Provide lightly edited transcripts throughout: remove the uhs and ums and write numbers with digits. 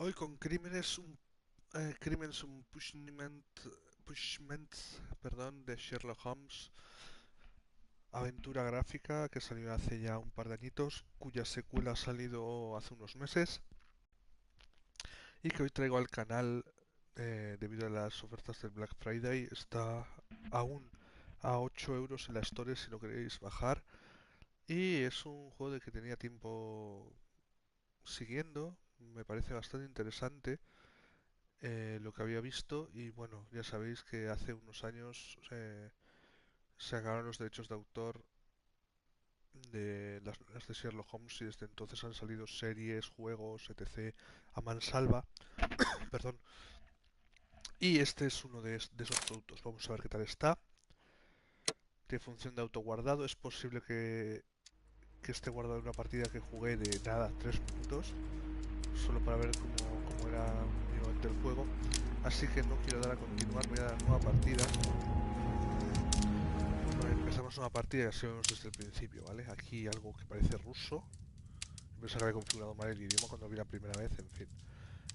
Hoy con Crímenes un Pushment, perdón, de Sherlock Holmes, aventura gráfica que salió hace ya un par de añitos, cuya secuela ha salido hace unos meses y que hoy traigo al canal debido a las ofertas del Black Friday. Está aún a 8 euros en la Store si lo queréis bajar, y es un juego de que tenía tiempo siguiendo. Me parece bastante interesante lo que había visto, y bueno, ya sabéis que hace unos años se acabaron los derechos de autor de las de Sherlock Holmes, y desde entonces han salido series, juegos, etc. a mansalva. Perdón. Y este es uno de esos productos. Vamos a ver qué tal está. Tiene función de autoguardado. Es posible que esté guardado en una partida que jugué de nada, 3 minutos, solo para ver cómo era mínimamente el juego. Así que no quiero dar a continuar, voy a dar nueva partida. Empezamos una partida y así vemos desde el principio, ¿vale? Aquí algo que parece ruso. Pensaba que había configurado mal el idioma cuando vi la primera vez, en fin.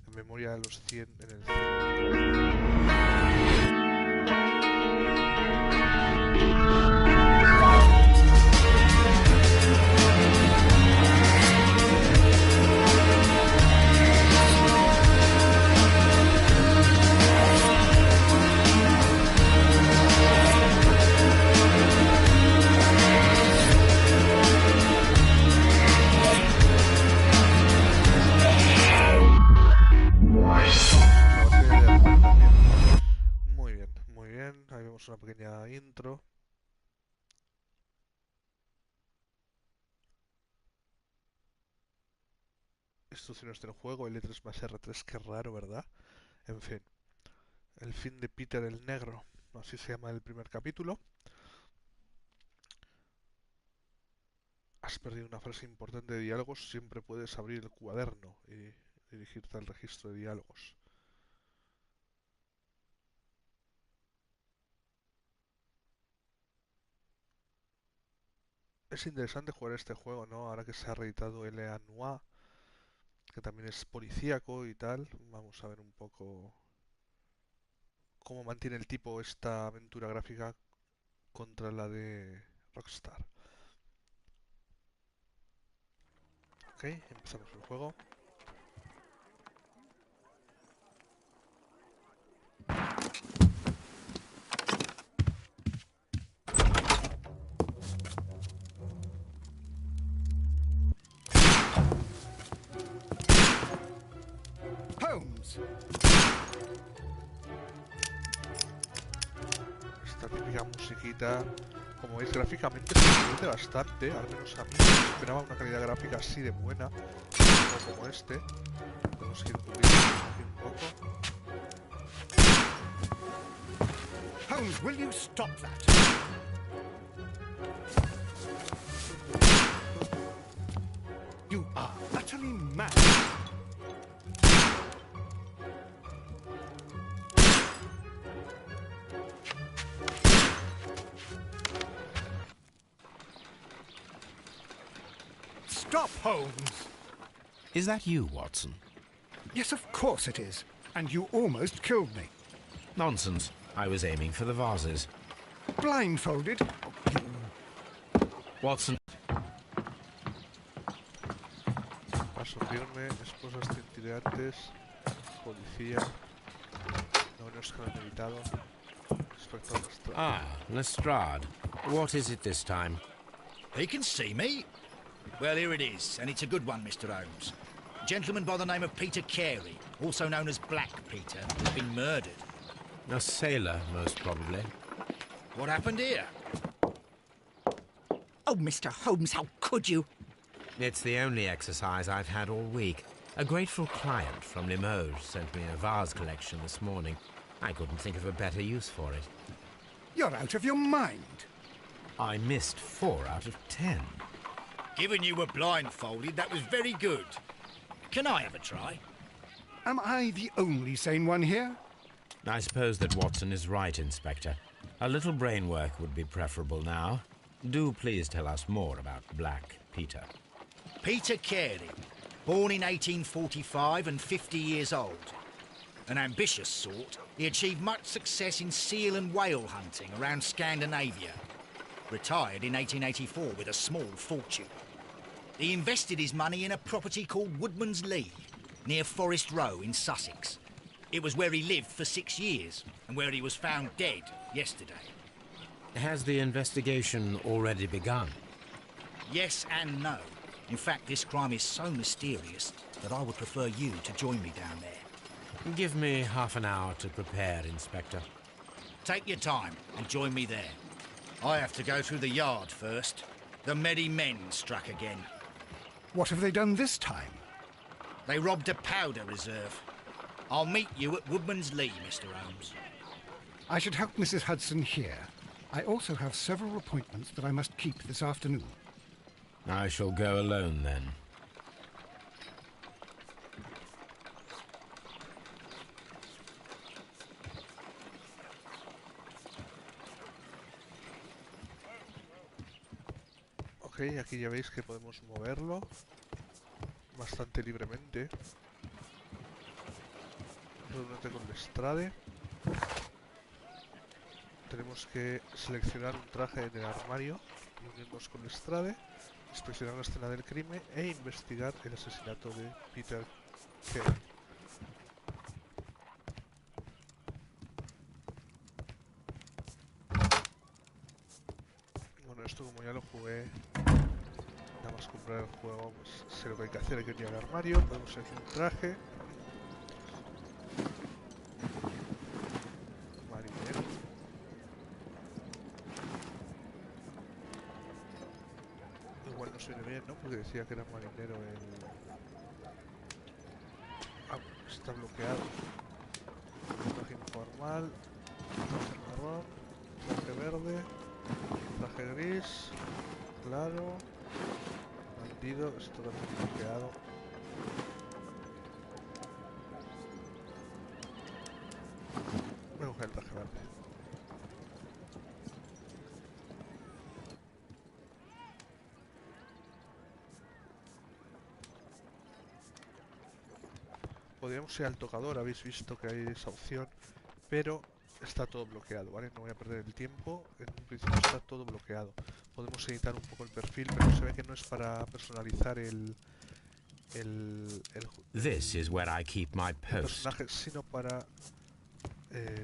En memoria de los 100 en el 100. Ahí vemos una pequeña intro. Instrucciones del juego, L3 más R3, qué raro, ¿verdad? En fin. El fin de Peter el Negro, así se llama el primer capítulo. Has perdido una frase importante de diálogos, siempre puedes abrir el cuaderno y dirigirte al registro de diálogos. Es interesante jugar este juego, ¿no? Ahora que se ha reeditado el Noir, que también es policíaco y tal. Vamos a ver un poco cómo mantiene el tipo esta aventura gráfica contra la de Rockstar. Ok, empezamos el juego. Esta típica musiquita, como veis, gráficamente se sorprende bastante, al menos a mí. No esperaba una calidad gráfica así de buena, o como este. Tenemos que ir aquí un poco. Holmes, will you stop that? You are utterly mad. Stop, Holmes! Is that you, Watson? Yes, of course it is. And you almost killed me. Nonsense. I was aiming for the vases. Blindfolded? Watson. Paso firme, esposas cintilantes, policía, novenos que han evitado, inspector Lestrade. Ah, Lestrade. What is it this time? He can see me. Well, here it is, and it's a good one, Mr. Holmes. A gentleman by the name of Peter Carey, also known as Black Peter, has been murdered. A sailor, most probably. What happened here? Oh, Mr. Holmes, how could you? It's the only exercise I've had all week. A grateful client from Limoges sent me a vase collection this morning. I couldn't think of a better use for it. You're out of your mind. I missed 4 out of 10. Given you were blindfolded, that was very good. Can I have a try? Am I the only sane one here? I suppose that Watson is right, Inspector. A little brain work would be preferable now. Do please tell us more about Black Peter. Peter Carey. Born in 1845 and 50 years old. An ambitious sort, he achieved much success in seal and whale hunting around Scandinavia. Retired in 1884 with a small fortune. He invested his money in a property called Woodman's Lee, near Forest Row in Sussex. It was where he lived for 6 years, and where he was found dead yesterday. Has the investigation already begun? Yes and no. In fact, this crime is so mysterious that I would prefer you to join me down there. Give me half an hour to prepare, Inspector. Take your time and join me there. I have to go through the yard first. The Merry Men struck again. What have they done this time? They robbed a powder reserve. I'll meet you at Woodman's Lee, Mr. Holmes. I should help Mrs. Hudson here. I also have several appointments that I must keep this afternoon. I shall go alone, then. Ok, aquí ya veis que podemos moverlo bastante libremente. Reúnete con Lestrade. Tenemos que seleccionar un traje en el armario y unirnos con Lestrade, inspeccionar la escena del crimen e investigar el asesinato de Peter Carey. Bueno, esto como ya lo jugué, nada más comprar el juego, pues sé lo que hay que hacer. Hay que ir al armario, podemos seleccionar un traje. Marinero. Igual no suena bien, ¿no? Porque decía que era marinero el... Ah, está bloqueado. Traje informal, traje marrón, traje verde, traje gris, claro, bandido, esto también bloqueado. Voy a coger el traje verde. Podríamos ir al tocador, habéis visto que hay esa opción, pero está todo bloqueado, ¿vale? No voy a perder el tiempo, en un principio está todo bloqueado. Podemos editar un poco el perfil, pero se ve que no es para personalizar el This is where I keep my post. personaje, sino para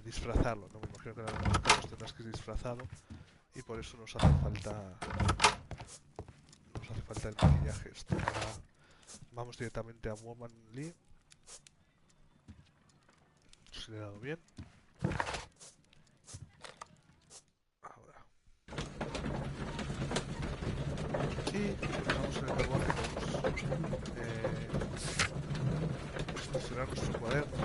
disfrazarlo, ¿no? Me imagino que en algunos casos tendrás que ir disfrazado y por eso nos hace falta el maquillaje. Ahora vamos directamente a Woman Lee. Si le he dado bien. Ahora. Y vamos en el carruaje, podemos estacionar nuestro cuaderno.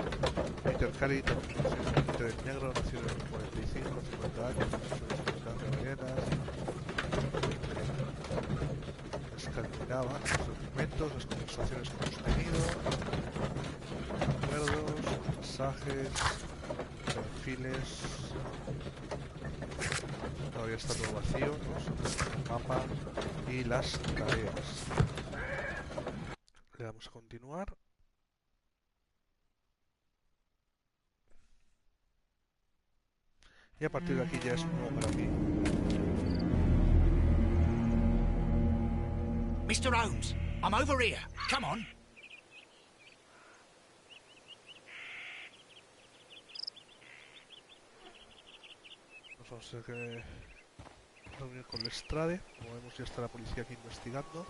Peter Carey, Peter el Negro, nacido en el 45, 50 años, de ballenas. Escandinava los documentos, las conversaciones que hemos tenido, recuerdos, mensajes, perfiles. Todavía está todo vacío, ¿no? El mapa y las tareas. Le damos a continuar. Y a partir de aquí ya es nuevo para mí. Mr. Holmes, I'm over here. Come on. Nos vamos a tener que reunir con Lestrade. Como vemos, ya está la policía aquí investigando.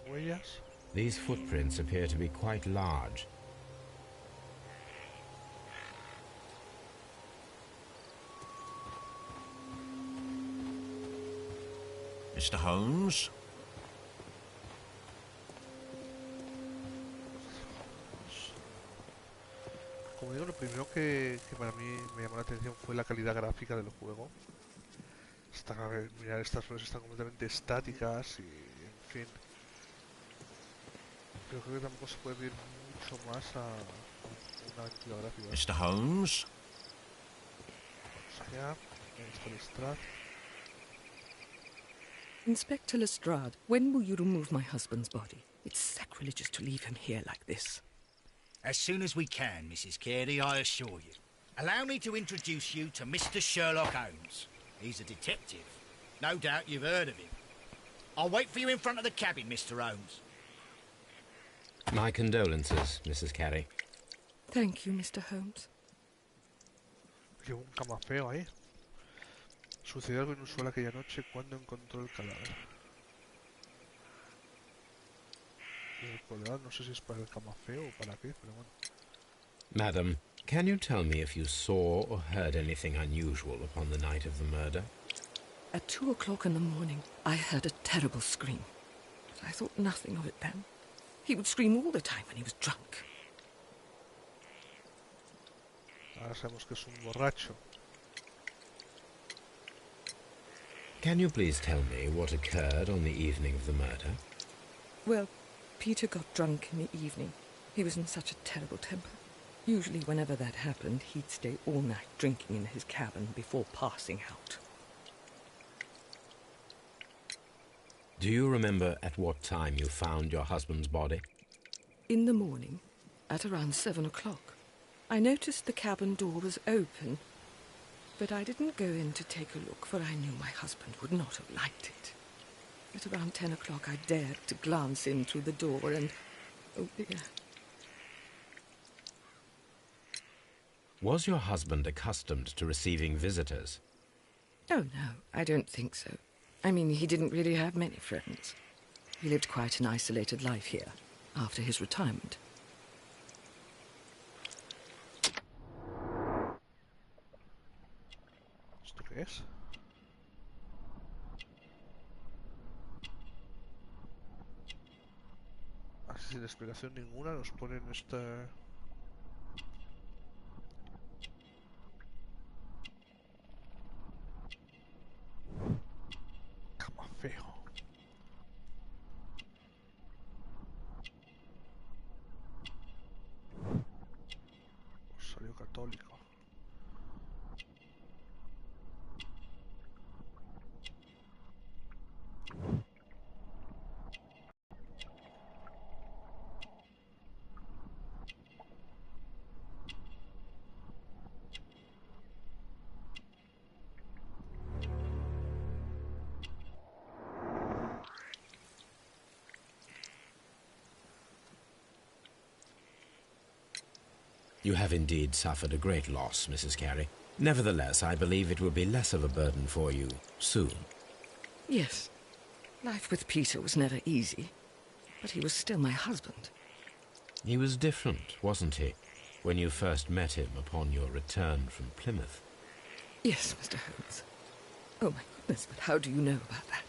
Huellas. These footprints appear to be quite large. Mr. Holmes? Como digo, lo primero que para mí me llamó la atención fue la calidad gráfica del juego. Mirar, estas flores están completamente estáticas y, en fin. Pero creo que tampoco se puede ir mucho más a una aventura gráfica. Mr. Holmes? Vamos allá. Ahí está el Strad. Inspector Lestrade, when will you remove my husband's body? It's sacrilegious to leave him here like this. As soon as we can, Mrs. Carey, I assure you. Allow me to introduce you to Mr. Sherlock Holmes. He's a detective. No doubt you've heard of him. I'll wait for you in front of the cabin, Mr. Holmes. My condolences, Mrs. Carey. Thank you, Mr. Holmes. Llevo un camafeo ahí. Sucedió algo inusual aquella noche cuando encontró el cadáver. Y el color, no sé si es para el camafeo o para qué, pero bueno. Madam, can you tell me if you saw or heard anything unusual upon the night of the murder? At 2 o'clock in the morning, I heard a terrible scream. But I thought nothing of it then. He would scream all the time when he was drunk. Ahora sabemos que es un borracho. Can you please tell me what occurred on the evening of the murder? Well, Peter got drunk in the evening. He was in such a terrible temper. Usually whenever that happened, he'd stay all night drinking in his cabin before passing out. Do you remember at what time you found your husband's body? In the morning, at around 7 o'clock, I noticed the cabin door was open, but I didn't go in to take a look, for I knew my husband would not have liked it. At around 10 o'clock, I dared to glance in through the door and... oh dear. Was your husband accustomed to receiving visitors? Oh, no, I don't think so. I mean, he didn't really have many friends. He lived quite an isolated life here, after his retirement. ¿Esto qué es? Así sin explicación ninguna nos ponen esta... camafeo. Rosario católico. You have indeed suffered a great loss, Mrs. Carey. Nevertheless, I believe it will be less of a burden for you soon. Yes, life with Peter was never easy, but he was still my husband. He was different, wasn't he, when you first met him upon your return from Plymouth? Yes, Mr. Holmes. Oh, my goodness, but how do you know about that?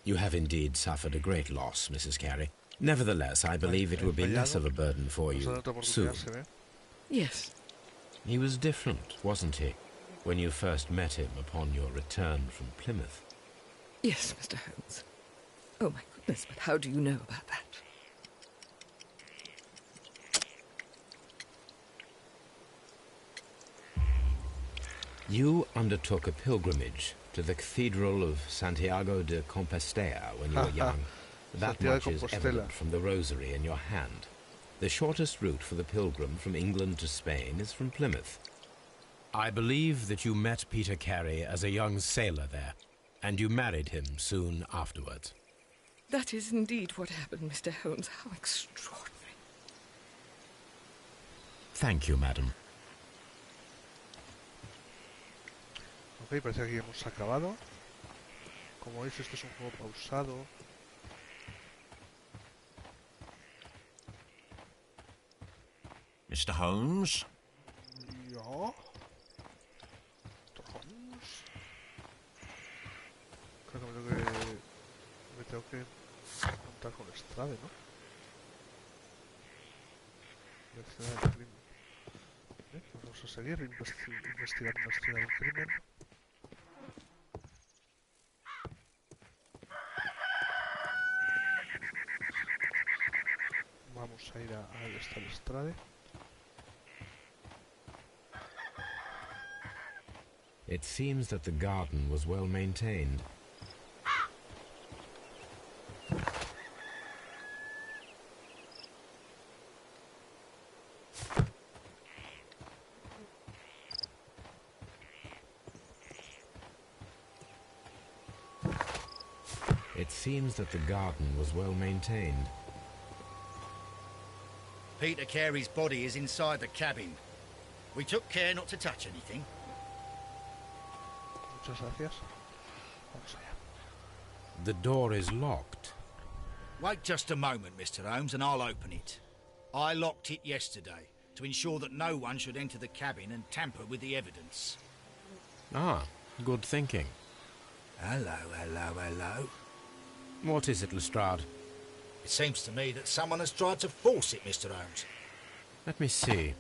You have indeed suffered a great loss, Mrs. Carey. Nevertheless, I believe it will be less of a burden for you soon. Yes. He was different, wasn't he, when you first met him upon your return from Plymouth? Yes, Mr. Holmes. Oh, my goodness, but how do you know about that? You undertook a pilgrimage to the Cathedral of Santiago de Compostela when you were young. That Santiago much de is Compostela. evident from the rosary in your hand. The shortest route for the pilgrim from England to Spain is from Plymouth. I believe that you met Peter Carey as a young sailor there, and you married him soon afterwards. That is indeed what happened, Mr. Holmes. How extraordinary. Thank you, madam. Ok, parece que aquí hemos acabado. Como veis, este es un juego pausado. Mr. Holmes? Yo. Holmes. Creo que me tengo que contar con Strade, ¿no? La escena del crimen. Vamos a seguir investigando la escena del crimen. Vamos a ir a esta Strade. It seems that the garden was well maintained. It seems that the garden was well maintained. Peter Carey's body is inside the cabin. We took care not to touch anything. Muchas gracias. Vamos allá. The door is locked. Wait just a moment, Mr. Holmes, and I'll open it. I locked it yesterday to ensure that no one should enter the cabin and tamper with the evidence. Ah, good thinking. Hello, hello, hello. What is it, Lestrade? It seems to me that someone has tried to force it, Mr. Holmes. Let me see.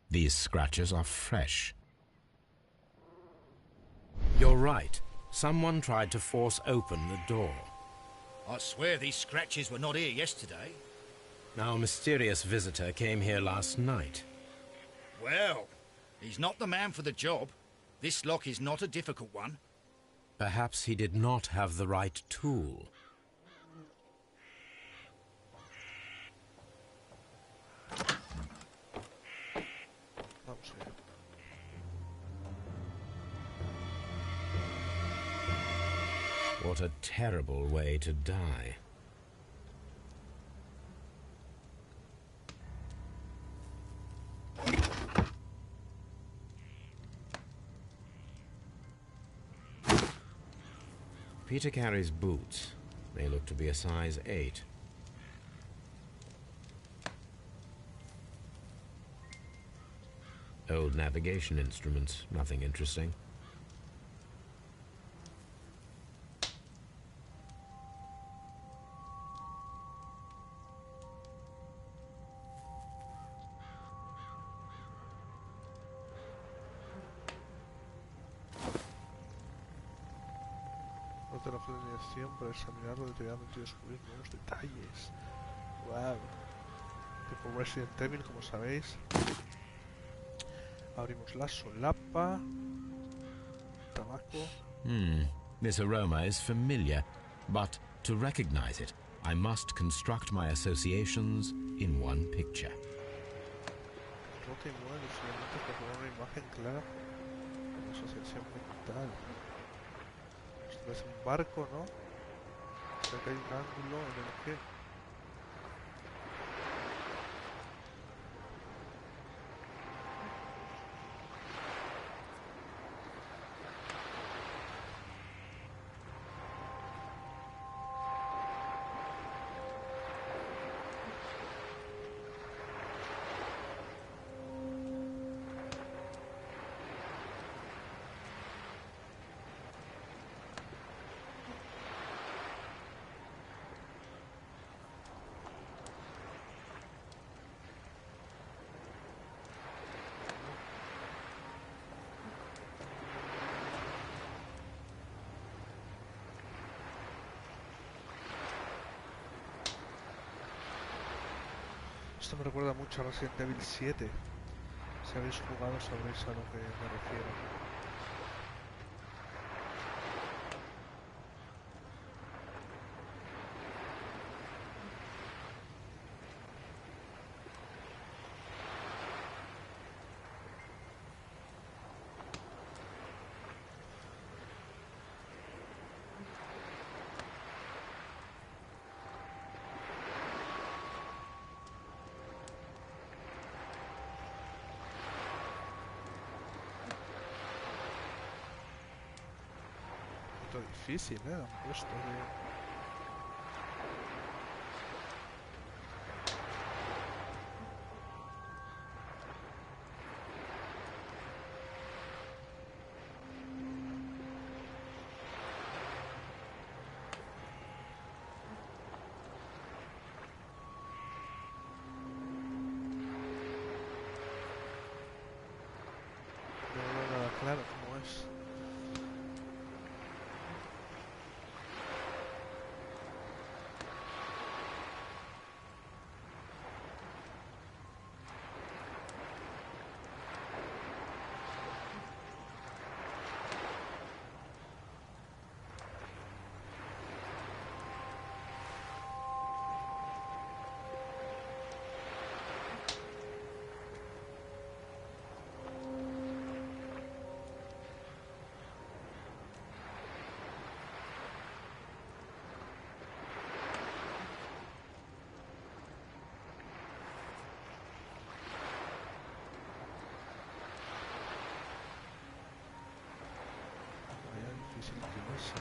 These scratches are fresh. You're right. Someone tried to force open the door. I swear these scratches were not here yesterday. Our mysterious visitor came here last night. Well, he's not the man for the job. This lock is not a difficult one. Perhaps he did not have the right tool. Vamos allá. What a terrible way to die. Peter Carey's boots. They look to be a size 8. Old navigation instruments, nothing interesting. No te lo generación para examinarlo detalladamente y descubrir nuevos detalles. Wow. Tipo Resident Evil, como sabéis. Abrimos la solapa. Tabaco. This aroma is familiar, but to recognize it, I must construct my associations in one picture. Rota y mueve los elementos para formar una imagen clara de la asociación mental. Esto es un barco, ¿no? O sea que hay un ángulo en el que... Esto me recuerda mucho a Resident Evil 7. Si habéis jugado sabréis a lo que me refiero. Difícil, han puesto de... No veo nada claro cómo es. Difícil que no sé.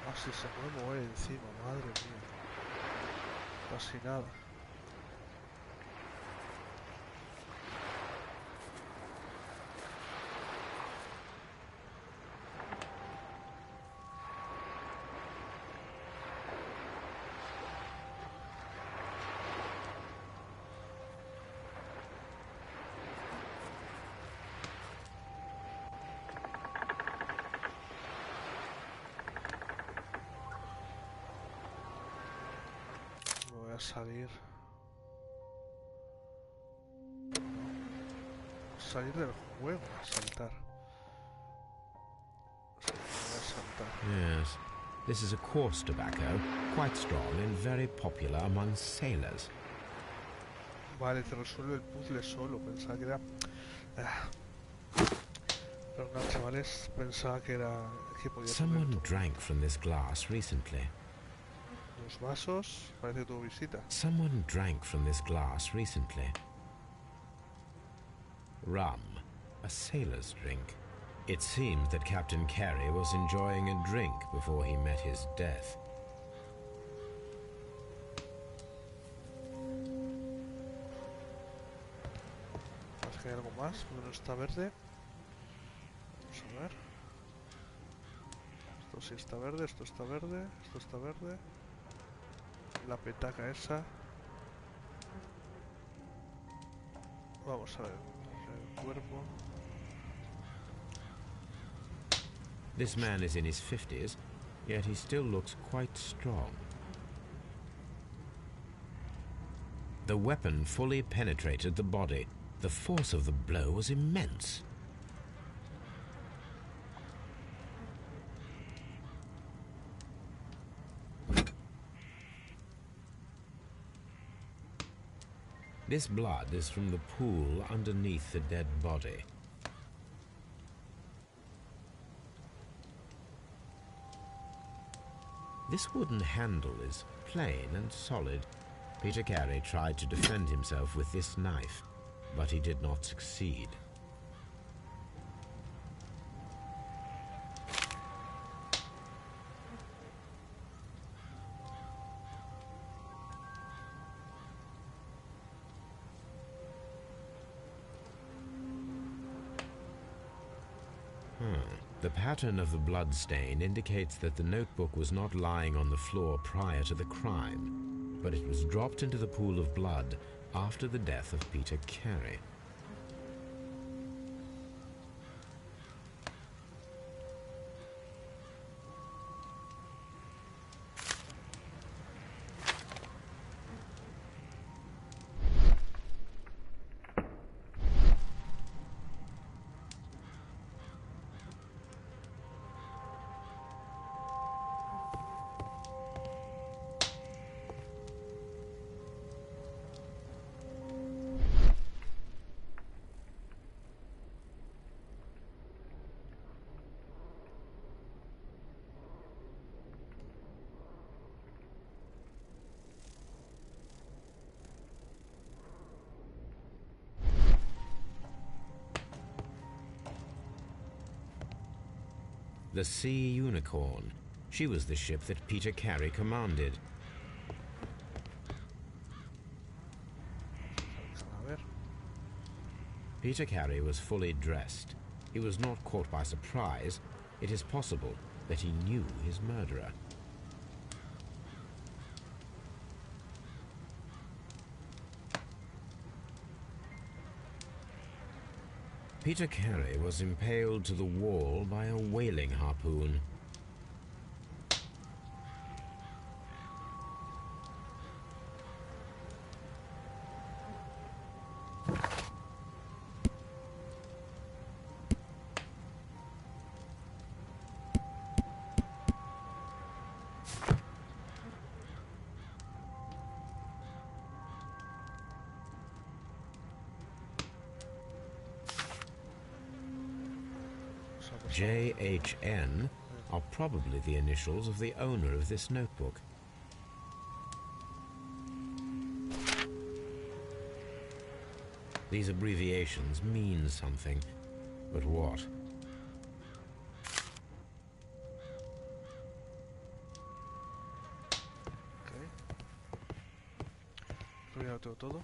Ah, sí, se puede mover encima, madre mía. Casi nada. Voy a salir. Salir del juego, a saltar. Sí, voy a saltar. Yes. This is a coarse tobacco, quite strong and very popular among sailors. Vale, te resuelve el puzzle solo. Pensaba que era... Perdón, chavales. Pensaba que era... que podía subir Someone todo. drank from this glass recently. Los vasos. Parece que tuvo visita. Someone drank from this glass recently. Rum, a sailor's drink. It seemed that Captain Carey was enjoying a drink before he met his death. Parece que hay algo más, pero no está verde. Vamos a ver. Esto sí está verde, esto está verde, esto está verde. La petaca esa. Vamos a ver. El cuerpo. This man is in his 50s, yet he still looks quite strong. The weapon fully penetrated the body. The force of the blow was immense. This blood is from the pool underneath the dead body. This wooden handle is plain and solid. Peter Carey tried to defend himself with this knife, but he did not succeed. The pattern of the blood stain indicates that the notebook was not lying on the floor prior to the crime, but it was dropped into the pool of blood after the death of Peter Carey. The Sea Unicorn. She was the ship that Peter Carey commanded. A ver. Peter Carey was fully dressed. He was not caught by surprise. It is possible that he knew his murderer. Peter Carey was impaled to the wall by a whaling harpoon. JHN are probably the initials of the owner of this notebook. These abbreviations mean something, but what? Okay. Creo que ya lo tengo todo.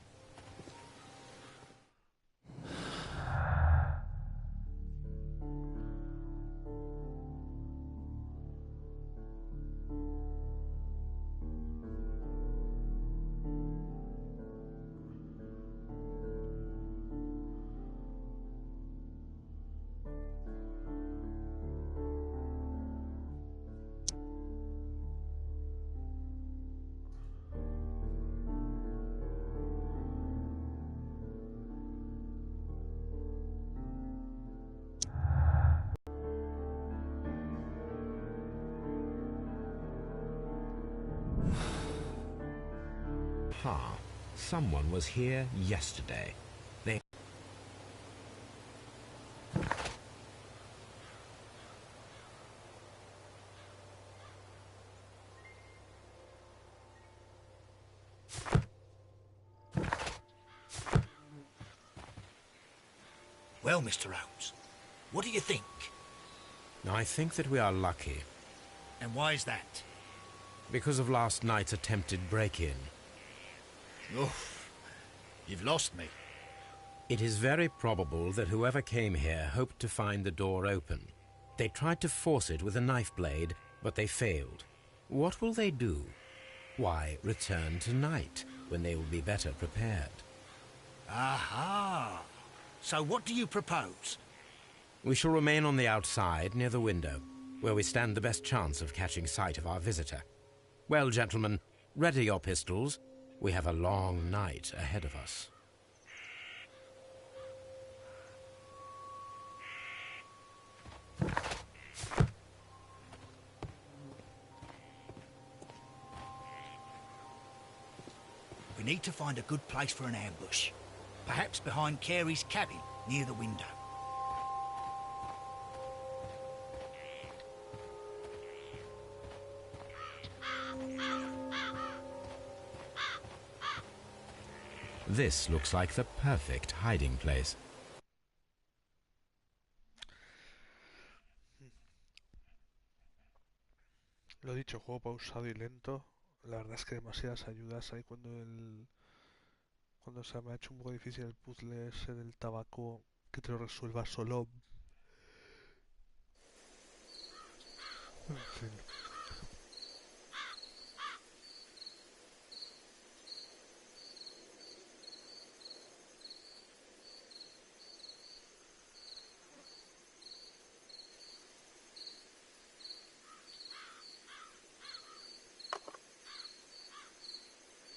Someone was here yesterday. They... Well, Mr. Holmes, what do you think? I think that we are lucky. And why is that? Because of last night's attempted break-in. Oof, you've lost me. It is very probable that whoever came here hoped to find the door open. They tried to force it with a knife blade, but they failed. What will they do? Why, return tonight, when they will be better prepared. Aha! So what do you propose? We shall remain on the outside, near the window, where we stand the best chance of catching sight of our visitor. Well, gentlemen, ready your pistols. We have a long night ahead of us. We need to find a good place for an ambush. Perhaps behind Carey's cabin, near the window. This looks like the perfect hiding place. Lo dicho, juego pausado y lento. La verdad es que demasiadas ayudas hay cuando se me ha hecho un poco difícil el puzzle ese del tabaco, que te lo resuelva solo. En fin.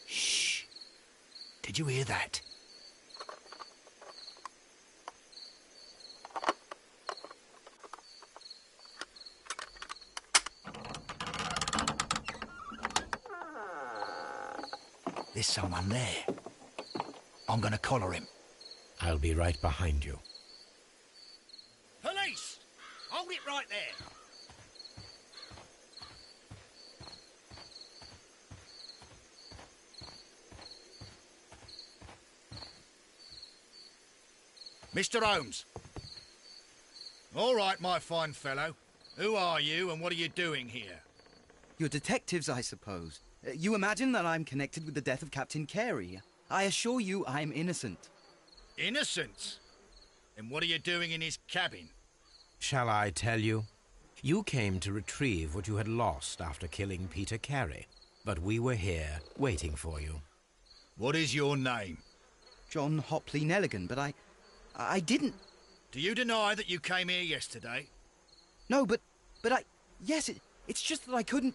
Shh. Did you hear that? There's someone there. I'm gonna collar him. I'll be right behind you. Police! Hold it right there. Mr. Holmes. All right, my fine fellow. Who are you and what are you doing here? You're detectives, I suppose. You imagine that I'm connected with the death of Captain Carey. I assure you I'm innocent. Innocent? And what are you doing in his cabin? Shall I tell you? You came to retrieve what you had lost after killing Peter Carey, but we were here waiting for you. What is your name? John Hopley Nelligan, but I didn't... Do you deny that you came here yesterday? No, but yes, it's just that I couldn't...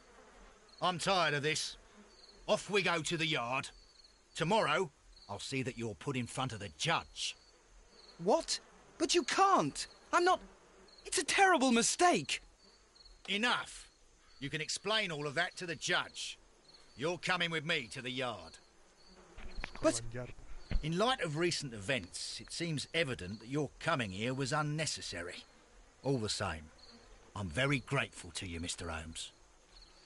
I'm tired of this. Off we go to the yard. Tomorrow, I'll see that you're put in front of the judge. What? But you can't! I'm not... It's a terrible mistake! Enough! You can explain all of that to the judge. You're coming with me to the yard. But... In light of recent events, it seems evident that your coming here was unnecessary. All the same, I'm very grateful to you, Mr. Holmes.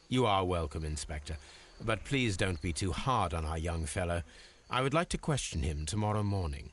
You are welcome, Inspector. But please don't be too hard on our young fellow. I would like to question him tomorrow morning.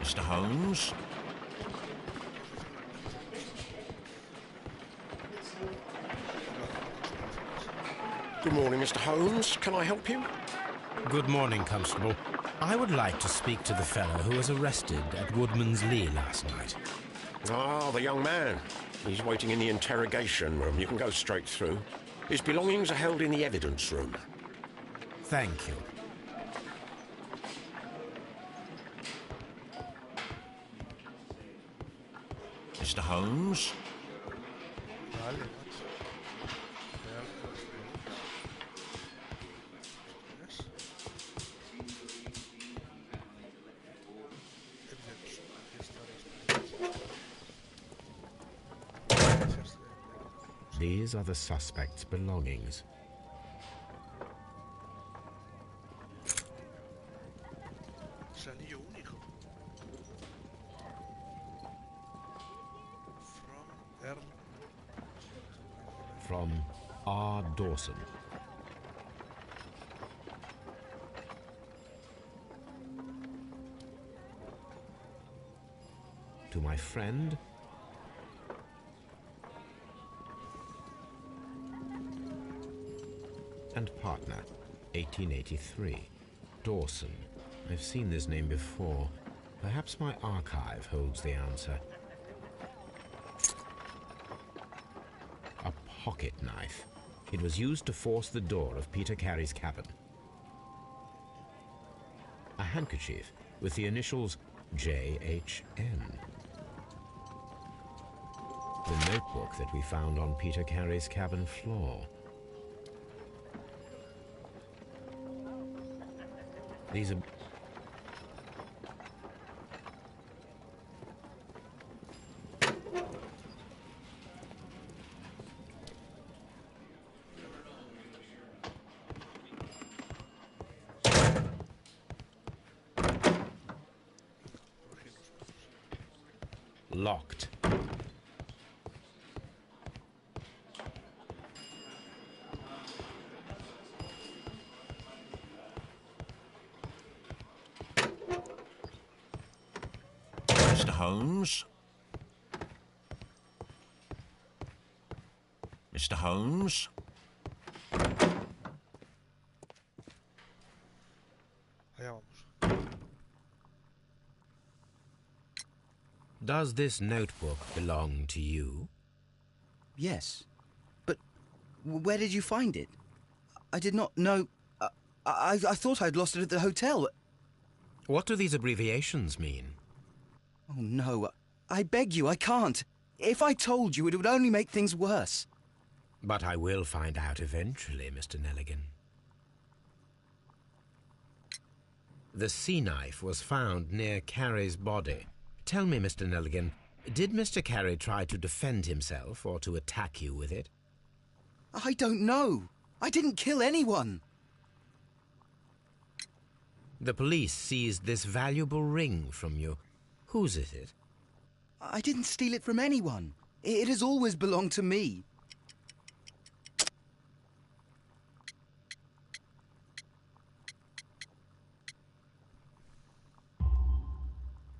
Mr. Holmes? Good morning, Mr. Holmes. Can I help you? Good morning, Constable. I would like to speak to the fellow who was arrested at Woodman's Lee last night. Ah, the young man. He's waiting in the interrogation room. You can go straight through. His belongings are held in the evidence room. Thank you. Mr. Holmes? Vale, macho. These are the suspect's belongings. Es anillo único. From R. Dawson. To my friend, and partner, 1883. Dawson. I've seen this name before. Perhaps my archive holds the answer. A pocket knife. It was used to force the door of Peter Carey's cabin. A handkerchief with the initials J.H.N. The notebook that we found on Peter Carey's cabin floor. These are... Locked. Mr. Holmes? Mr. Holmes? Allá vamos. Does this notebook belong to you? Yes. But where did you find it? I did not know... I thought I'd lost it at the hotel. What do these abbreviations mean? Oh, no. I beg you, I can't. If I told you, it would only make things worse. But I will find out eventually, Mr. Nelligan. The sea knife was found near Carey's body. Tell me, Mr. Nelligan, did Mr. Carey try to defend himself or to attack you with it? I don't know. I didn't kill anyone. The police seized this valuable ring from you. Whose is it? I didn't steal it from anyone. It has always belonged to me.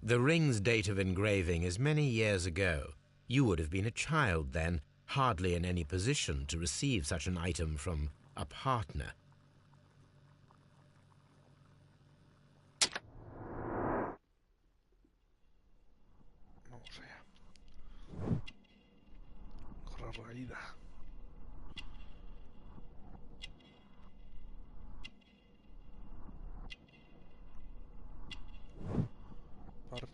The ring's date of engraving is many years ago. You would have been a child then, hardly in any position to receive such an item from a partner. Vamos allá. Correr la ida. Parche.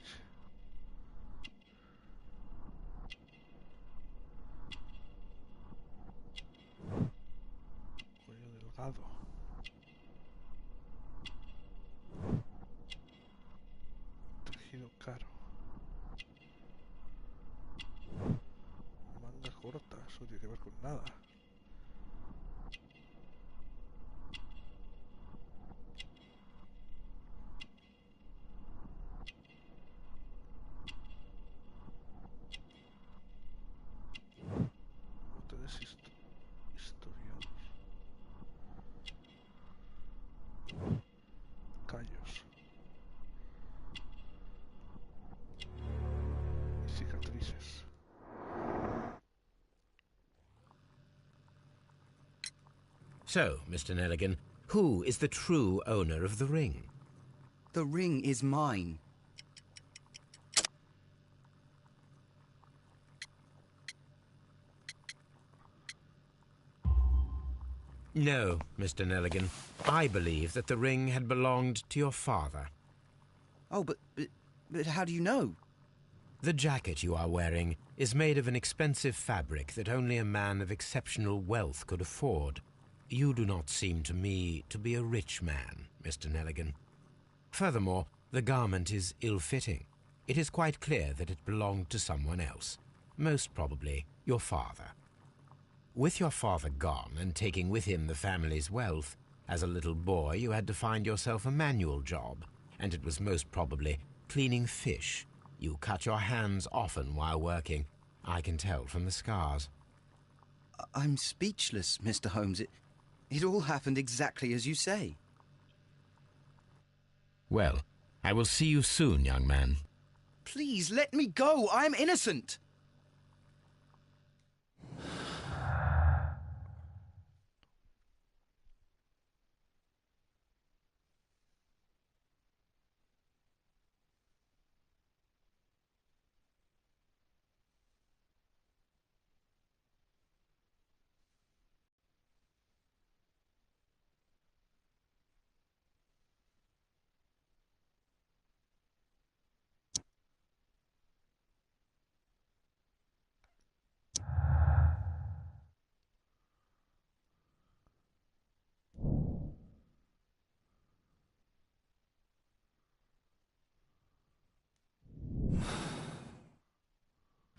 Cuello delgado. Tejido caro. Manga corta, eso no tiene que ver con nada. Botes historiados. Callos. Y cicatrices. So, Mr. Nelligan, who is the true owner of the ring? The ring is mine. No, Mr. Nelligan. I believe that the ring had belonged to your father. Oh, but how do you know? The jacket you are wearing is made of an expensive fabric that only a man of exceptional wealth could afford. You do not seem to me to be a rich man, Mr. Nelligan. Furthermore, the garment is ill-fitting. It is quite clear that it belonged to someone else, most probably your father. With your father gone and taking with him the family's wealth, as a little boy you had to find yourself a manual job, and it was most probably cleaning fish. You cut your hands often while working. I can tell from the scars. I'm speechless, Mr. Holmes. It all happened exactly as you say. Well, I will see you soon, young man. Please, let me go. I'm innocent.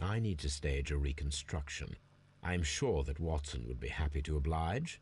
I need to stage a reconstruction. I am sure that Watson would be happy to oblige.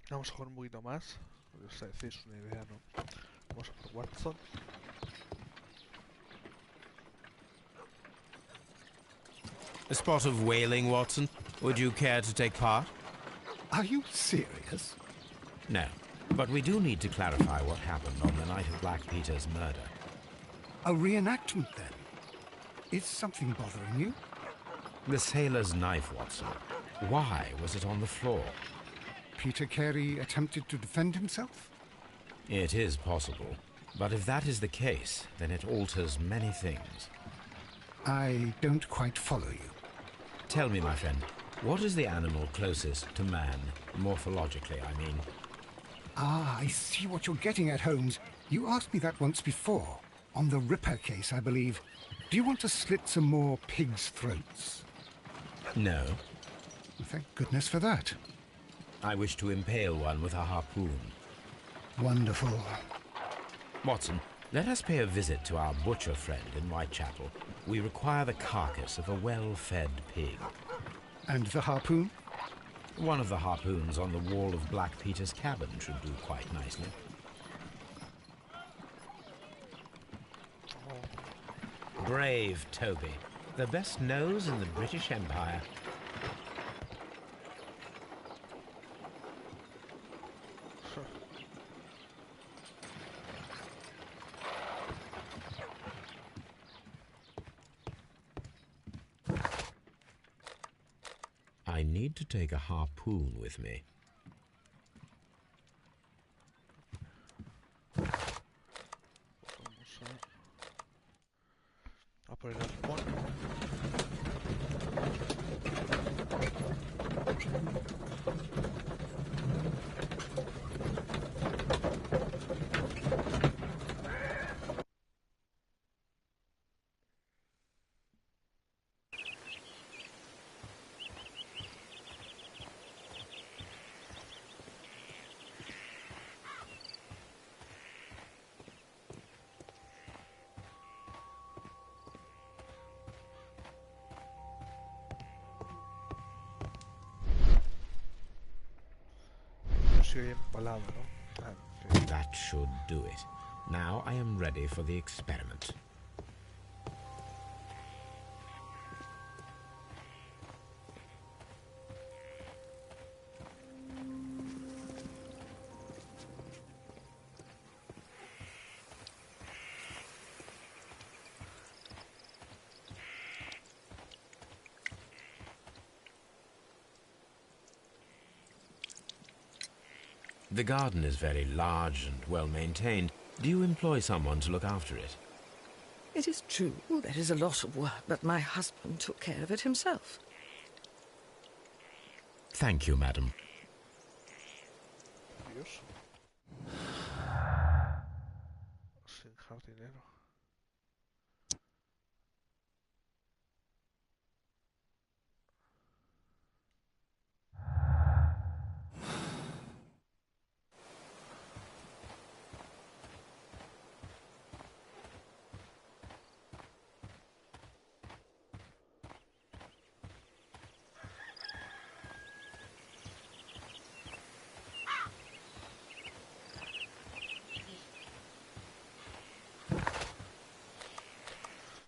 Vamos a jugar un poquito más. Os hacéis una idea, ¿no? Vamos a por Watson. A spot of whaling, Watson. Would you care to take part? Are you serious? No, but we do need to clarify what happened on the night of Black Peter's murder. A reenactment, then? Is something bothering you? The sailor's knife, Watson. Why was it on the floor? Peter Carey attempted to defend himself? It is possible. But if that is the case, then it alters many things. I don't quite follow you. Tell me, my friend, what is the animal closest to man, morphologically, I mean? Ah, I see what you're getting at, Holmes. You asked me that once before. On the Ripper case, I believe. Do you want to slit some more pigs' throats? No. Thank goodness for that. I wish to impale one with a harpoon. Wonderful. Watson, let us pay a visit to our butcher friend in Whitechapel. We require the carcass of a well-fed pig. And the harpoon? One of the harpoons on the wall of Black Peter's cabin should do quite nicely. Brave Toby. The best nose in the British Empire. I need to take a harpoon with me. Vamos a por el arpón. Soy empalado, ¿no? Ah, en fin. That should do it. Now I am ready for the experiment. The garden is very large and well maintained. Do you employ someone to look after it? It is true, there is a lot of work, but my husband took care of it himself. Thank you, madam. Dios. Sin jardinero.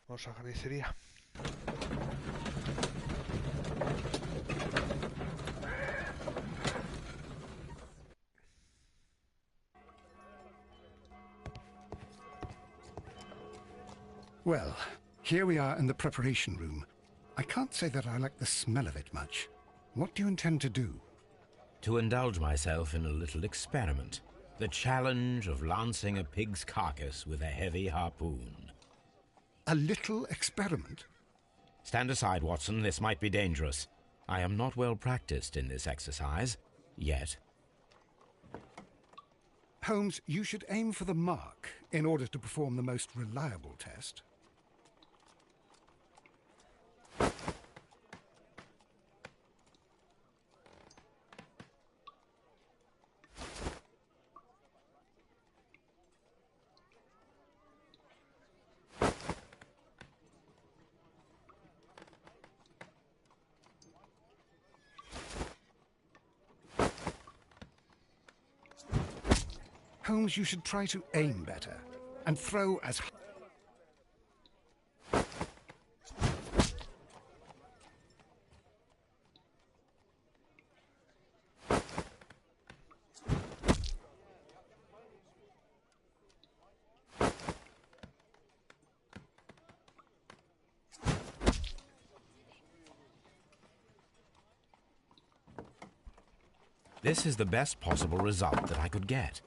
Vamos a carnicería. Well, here we are in the preparation room. I can't say that I like the smell of it much. What do you intend to do? To indulge myself in a little experiment. The challenge of lancing a pig's carcass with a heavy harpoon. A little experiment? Stand aside, Watson. This might be dangerous. I am not well practiced in this exercise. Yet. Holmes, you should aim for the mark in order to perform the most reliable test. Holmes, you should try to aim better and throw as high. This is the best possible result that I could get.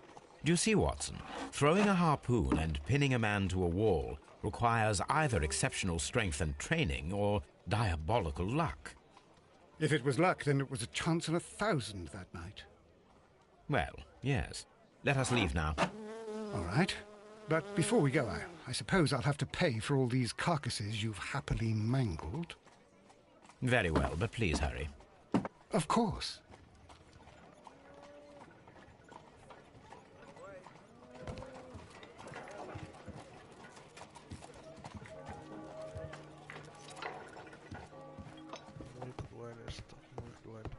Do you see, Watson? Throwing a harpoon and pinning a man to a wall requires either exceptional strength and training or diabolical luck. If it was luck, then it was a chance in 1,000 that night. Well, yes. Let us leave now. All right. But before we go, I suppose I'll have to pay for all these carcasses you've happily mangled. Very well, but please hurry. Of course. Muy cruel esto, muy cruel.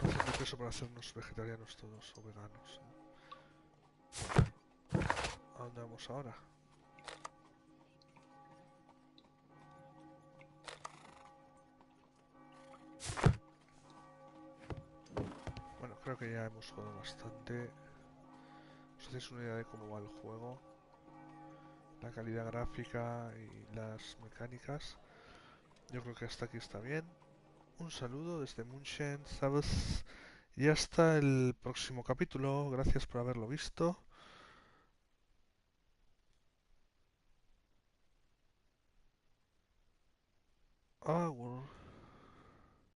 No hace peso para hacernos vegetarianos todos o veganos, ¿no? ¿A dónde vamos ahora? Bueno, creo que ya hemos jugado bastante. ¿Os hacéis una idea de cómo va el juego? La calidad gráfica y las mecánicas. Yo creo que hasta aquí está bien. Un saludo desde Múnich, Servus, y hasta el próximo capítulo. Gracias por haberlo visto. Agur.